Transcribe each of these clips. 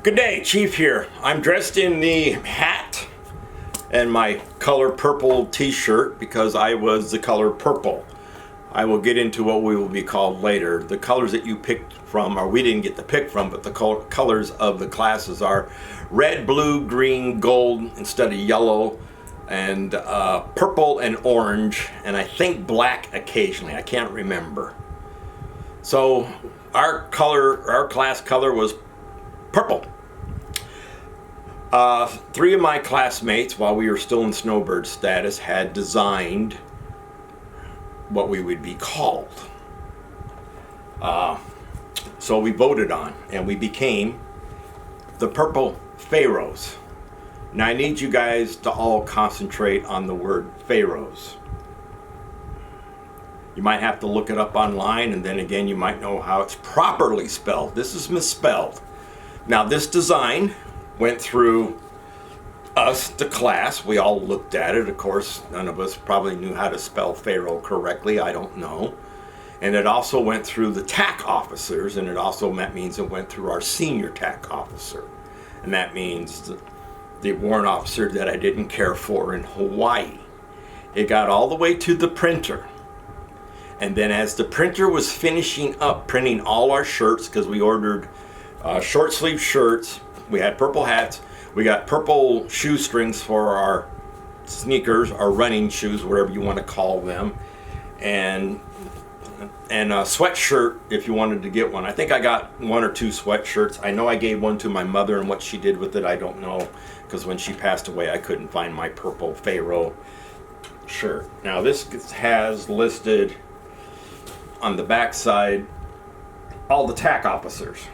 Good day, Chief here. I'm dressed in the hat and my color purple t-shirt because I was the color purple. I will get into what we will be called later. The colors that you picked from, or we didn't get to pick from, but the colors of the classes are red, blue, green, gold instead of yellow, and purple and orange, and I think black occasionally. I can't remember. So our class color was purple. Three of my classmates, while we were still in snowbird status, had designed what we would be called. So we voted on, and we became the Purple Pharaohs. Now I need you guys to all concentrate on the word Pharaohs. You might have to look it up online, and then again you might know how it's properly spelled. This is misspelled. Now this design went through us, the class. We all looked at it. Of course, none of us probably knew how to spell Pharaoh correctly. I don't know. And it also went through the TAC officers, and it also means it went through our senior TAC officer. And that means the warrant officer that I didn't care for in Hawaii. It got all the way to the printer. And then as the printer was finishing up printing all our shirts, because we ordered short sleeve shirts, we had purple hats, we got purple shoestrings for our sneakers, our running shoes, whatever you want to call them, and a sweatshirt if you wanted to get one. I think I got one or two sweatshirts. I know I gave one to my mother, and what she did with it I don't know, because when she passed away I couldn't find my purple Pharaoh shirt. Now this has listed on the back side all the TAC officers.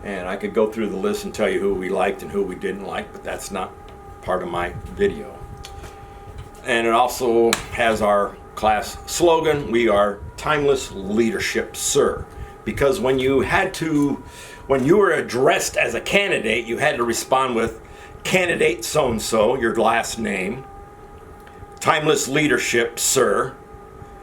And I could go through the list and tell you who we liked and who we didn't like, but that's not part of my video. And it also has our class slogan, we are timeless leadership, sir. Because when you were addressed as a candidate, you had to respond with candidate so-and-so, your last name, timeless leadership, sir.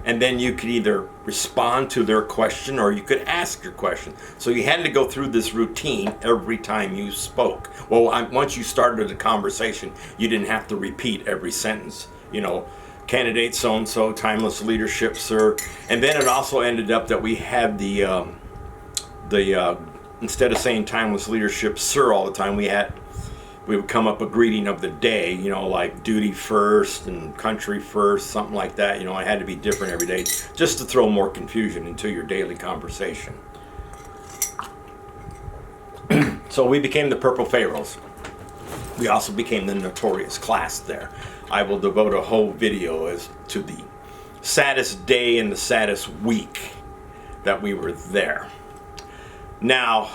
And then you could either respond to their question or you could ask your question. So you had to go through this routine every time you spoke. Well, once you started a conversation, you didn't have to repeat every sentence. You know, candidate so-and-so, timeless leadership, sir. And then it also ended up that we had the instead of saying timeless leadership, sir, all the time, we would come up a greeting of the day, you know, like duty first and country first, something like that. You know, it had to be different every day just to throw more confusion into your daily conversation. So we became the Purple Pharaohs. We also became the notorious class there. I will devote a whole video as to the saddest day and the saddest week that we were there. Now,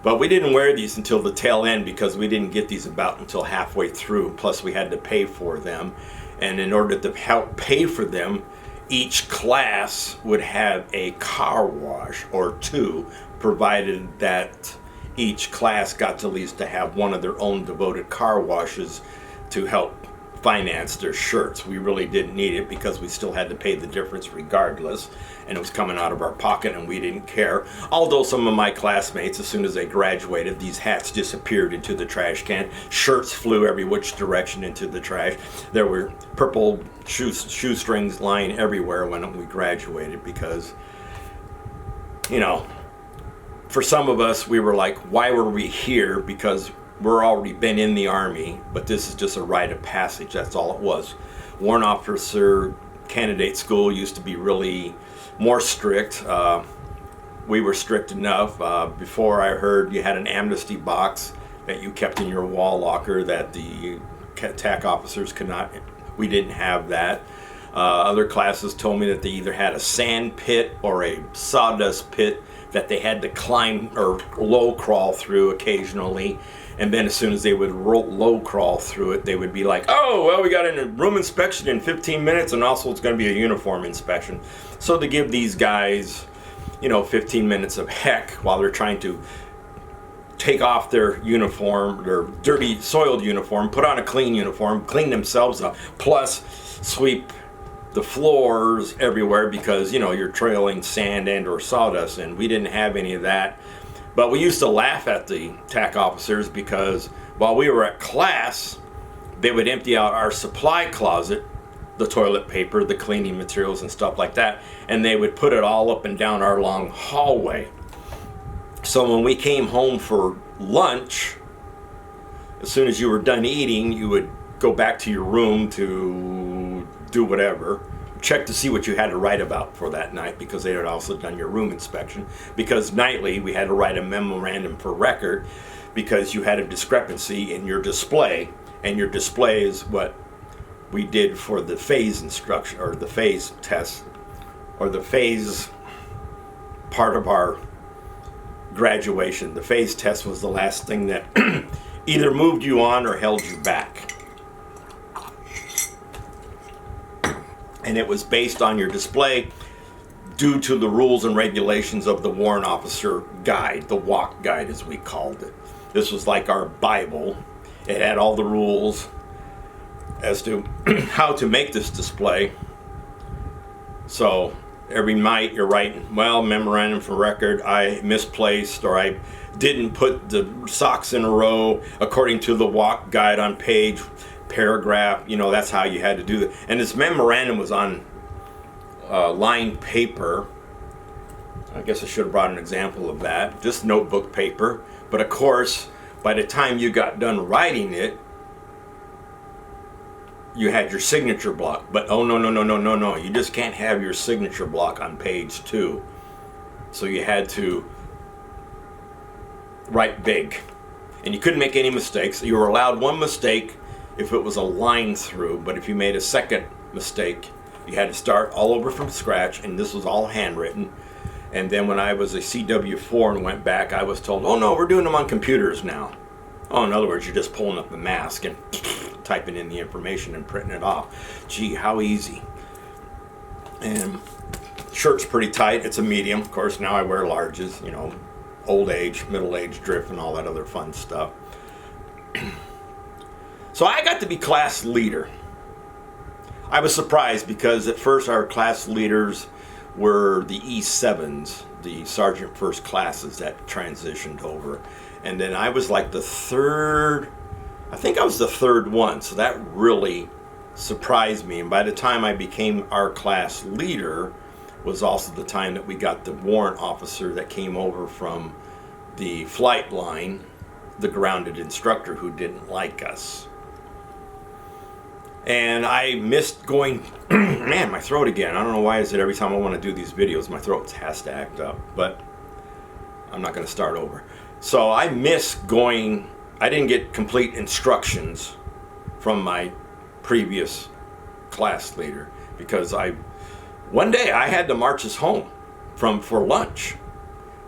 but we didn't wear these until the tail end because we didn't get these about until halfway through. Plus we had to pay for them. And in order to help pay for them, each class would have a car wash or two, provided that each class got to at least to have one of their own devoted car washes to help finance their shirts. We really didn't need it because we still had to pay the difference regardless, and it was coming out of our pocket and we didn't care. Although some of my classmates, as soon as they graduated, these hats disappeared into the trash can. Shirts flew every which direction into the trash. There were purple shoestrings lying everywhere when we graduated because, you know, for some of us, we were like, why were we here? Because we're already been in the Army, but this is just a rite of passage. That's all it was. Warrant officer candidate school used to be really more strict. We were strict enough. Before I heard you had an amnesty box that you kept in your wall locker that the TAC officers could not. We didn't have that. Other classes told me that they either had a sand pit or a sawdust pit that they had to climb or low crawl through occasionally. And then as soon as they would low crawl through it, they would be like, oh, well, we got a room inspection in 15 minutes and also it's going to be a uniform inspection. So to give these guys, you know, 15 minutes of heck while they're trying to take off their uniform, their dirty, soiled uniform, put on a clean uniform, clean themselves up, plus sweep the floors everywhere because, you know, you're trailing sand and or sawdust, and we didn't have any of that. But we used to laugh at the TAC officers because while we were at class, they would empty out our supply closet, the toilet paper, the cleaning materials and stuff like that, and they would put it all up and down our long hallway. So when we came home for lunch, as soon as you were done eating, you would go back to your room to do whatever, check to see what you had to write about for that night, because they had also done your room inspection. Because nightly we had to write a memorandum for record because you had a discrepancy in your display, and your display is what we did for the phase instruction, or the phase test, or the phase part of our graduation. The phase test was the last thing that either moved you on or held you back. And it was based on your display due to the rules and regulations of the warrant officer guide, the walk guide as we called it. This was like our Bible. It had all the rules as to how to make this display. So every night you're writing, well, memorandum for record, I misplaced, or I didn't put the socks in a row according to the walk guide on page, paragraph. You know, that's how you had to do that. And this memorandum was on lined paper. I guess I should have brought an example of that. Just notebook paper. But of course, by the time you got done writing it, you had your signature block. But oh, no. You just can't have your signature block on page 2. So you had to write big. And you couldn't make any mistakes. You were allowed one mistake if it was a line through. But if you made a second mistake, you had to start all over from scratch. And this was all handwritten. And then when I was a CW4 and went back, I was told, oh no, we're doing them on computers now. Oh, in other words, you're just pulling up the mask and typing in the information and printing it off. Gee, how easy. And shirt's pretty tight. It's a medium. Of course, now I wear larges, you know, old age, middle age drift, and all that other fun stuff. So I got to be class leader. I was surprised because at first our class leaders were the E7s, the Sergeant First classes that transitioned over. And then I was like the third, I think I was the third one, so that really surprised me. And by the time I became our class leader was also the time that we got the warrant officer that came over from the flight line, the grounded instructor who didn't like us. And I missed going, man, my throat again. I don't know why is it every time I want to do these videos, my throat has to act up, but I'm not going to start over. So I missed going, I didn't get complete instructions from my previous class leader because one day I had to march us home for lunch.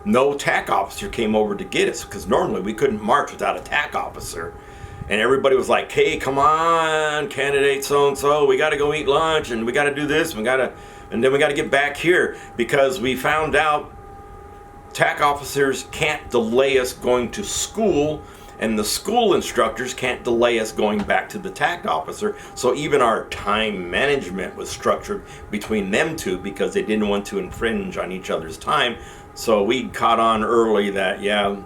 No TAC officer came over to get us because normally we couldn't march without a TAC officer. And everybody was like, hey, come on, candidate so-and-so, we got to go eat lunch, and we got to do this, and then we got to get back here, because we found out TAC officers can't delay us going to school, and the school instructors can't delay us going back to the TAC officer. So even our time management was structured between them two because they didn't want to infringe on each other's time. So we caught on early that, yeah,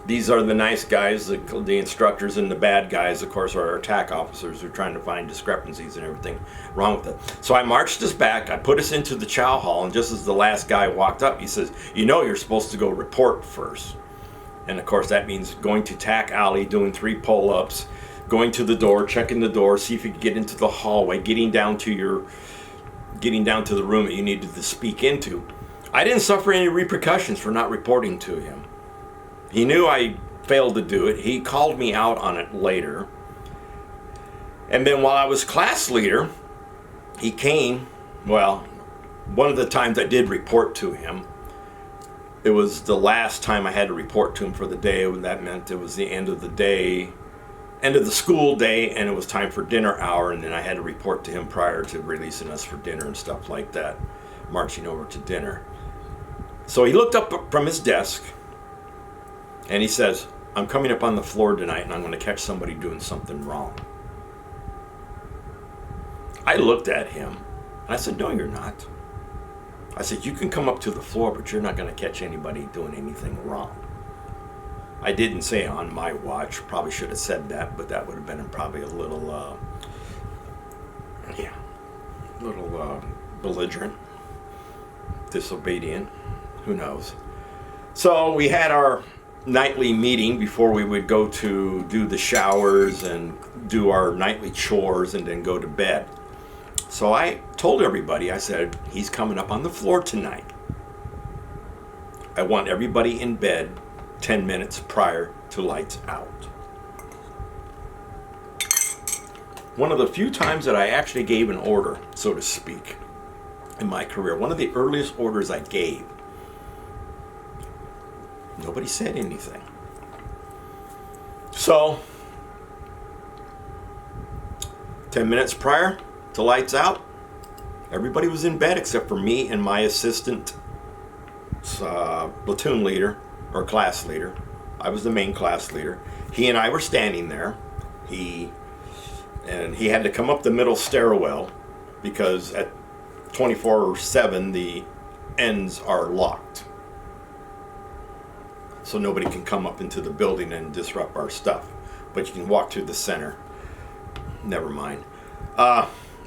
these are the nice guys, the instructors, and the bad guys, of course, are our TAC officers who are trying to find discrepancies and everything wrong with it. So I marched us back, I put us into the chow hall, and just as the last guy walked up, he says, you know you're supposed to go report first. And of course that means going to TAC Alley, doing 3 pull-ups, going to the door, checking the door, see if you can get into the hallway, getting down to the room that you needed to speak into. I didn't suffer any repercussions for not reporting to him. He knew I failed to do it. He called me out on it later. And then while I was class leader, he came, well, one of the times I did report to him, it was the last time I had to report to him for the day. That meant it was the end of the day, end of the school day, and it was time for dinner hour, and then I had to report to him prior to releasing us for dinner and stuff like that, marching over to dinner. So he looked up from his desk, and he says, I'm coming up on the floor tonight and I'm going to catch somebody doing something wrong. I looked at him And I said, no, you're not. I said, you can come up to the floor, but you're not going to catch anybody doing anything wrong. I didn't say on my watch. Probably should have said that, but that would have been probably a little, belligerent, disobedient. Who knows? So we had our nightly meeting before we would go to do the showers and do our nightly chores and then go to bed. So I told everybody, I said, he's coming up on the floor tonight. I want everybody in bed 10 minutes prior to lights out. One of the few times that I actually gave an order, so to speak, in my career, one of the earliest orders I gave, nobody said anything. So, 10 minutes prior to lights out, everybody was in bed except for me and my assistant platoon leader or class leader. I was the main class leader. He and I were standing there. He had to come up the middle stairwell because at 24/7 the ends are locked. So nobody can come up into the building and disrupt our stuff. But you can walk through the center. Never mind.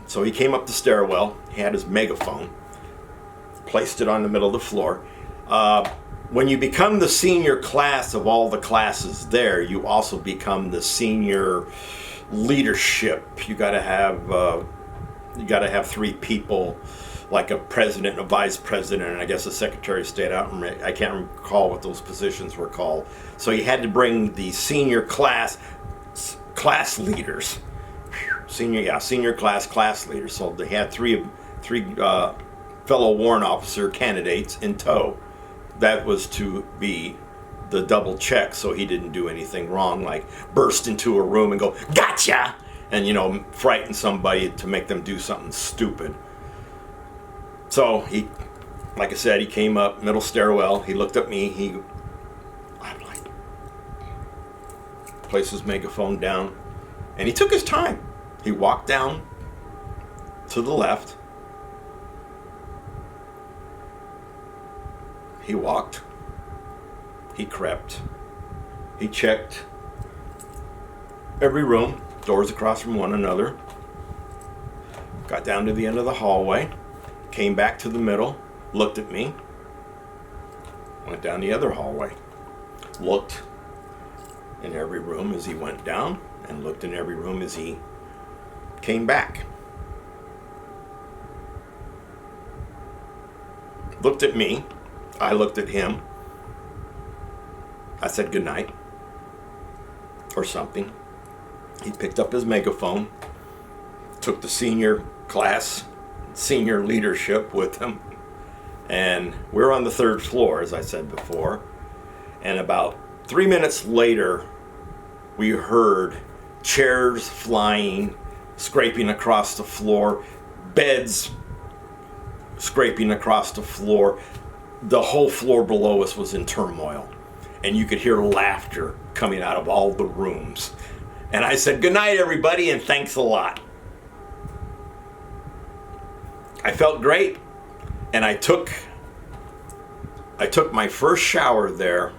So he came up the stairwell. He had his megaphone. Placed it on the middle of the floor. When you become the senior class of all the classes there, you also become the senior leadership. You got to have 3 people, like a president, a vice president, and I guess a secretary of state. I can't recall what those positions were called. So you had to bring the senior class leaders, senior class leaders. So they had three fellow warrant officer candidates in tow. That was to be the double check so he didn't do anything wrong, like burst into a room and go, gotcha! And, frighten somebody to make them do something stupid. So he, like I said, he came up, middle stairwell, he looked at me, I'm like, placed his megaphone down, and he took his time. He walked down to the left. He walked, he crept, he checked every room, doors across from one another, got down to the end of the hallway, came back to the middle, looked at me, went down the other hallway, looked in every room as he went down, and looked in every room as he came back. Looked at me. I looked at him. I said goodnight or something. He picked up his megaphone, took the senior leadership with him, and we're on the 3rd floor, as I said before. And about 3 minutes later, we heard chairs flying, scraping across the floor, beds scraping across the floor. The whole floor below us was in turmoil, and you could hear laughter coming out of all the rooms. And I said, good night, everybody, and thanks a lot. I felt great, and I took my first shower there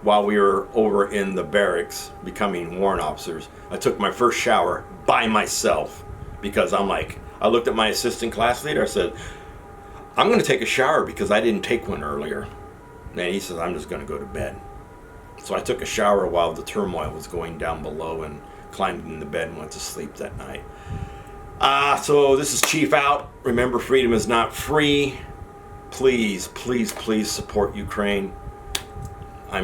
while we were over in the barracks becoming warrant officers. I took my first shower by myself because I looked at my assistant class leader. I said, I'm going to take a shower because I didn't take one earlier. And he says, I'm just going to go to bed. So I took a shower while the turmoil was going down below and climbed in the bed and went to sleep that night. So this is Chief out. Remember, freedom is not free. Please, please, please support Ukraine. I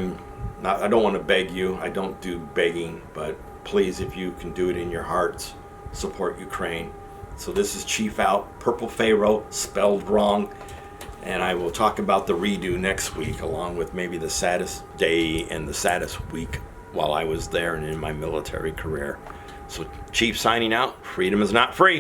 don't want to beg you. I don't do begging, but please, if you can do it in your hearts, support Ukraine. So this is Chief out, Purple Pharaoh, spelled wrong. And I will talk about the redo next week, along with maybe the saddest day and the saddest week while I was there and in my military career. So Chief signing out. Freedom is not free.